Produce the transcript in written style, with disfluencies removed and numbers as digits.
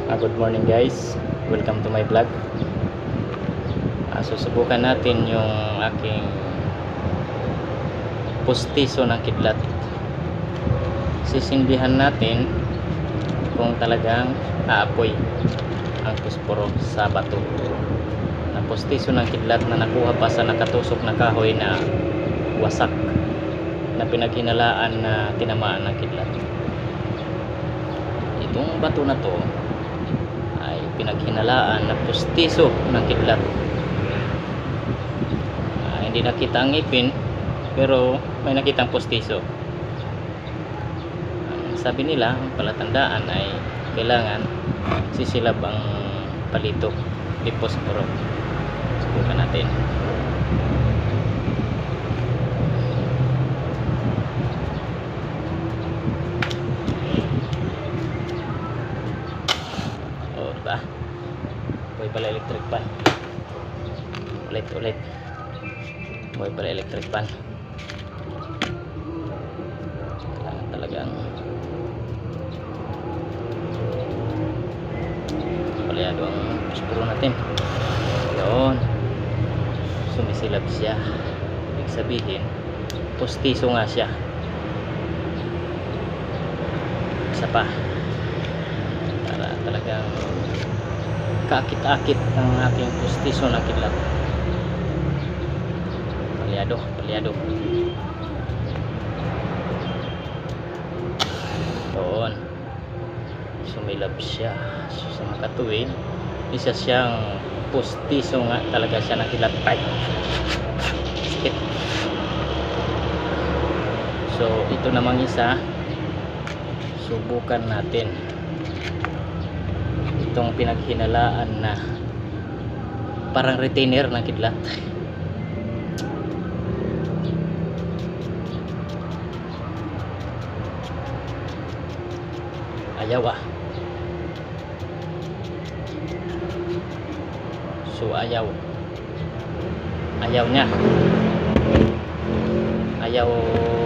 Good morning guys, welcome to my vlog. Susubukan natin yung aking pustiso ng kidlat. Sisindihan natin kung talagang aapoy ang pusporo sa bato na pustiso ng kidlat na nakuha pa sa nakatusok na kahoy na wasak na pinaghinalaan na tinamaan ng kidlat. Itong bato na to ay pinaghinalaan na pustiso ng kidlat. Hindi nakita ang ngipin pero may nakitang pustiso. Sabi nila ang palatandaan ay kailangan sisilab ang palito di posporo. Subukan natin. Diba? Boy pala electric pan. Ulit. Boy pala electric pan. Kailangan talagang palyado ang pusporo natin. Yun. Sumisilab siya. Ibig sabihin, pustiso nga siya. Isa pa. Para talagang kaakit-akit ang aking pustiso ng kidlat. Palyado. Doon. Sumilab siya. So, sa makatuwid, isa siyang pustiso nga talaga siya ng kidlat. Skip. So, ito namang isa. Subukan natin. Itong pinaghinalaan na parang retainer ng kidlat. Ayaw So ayaw niya. Ayaw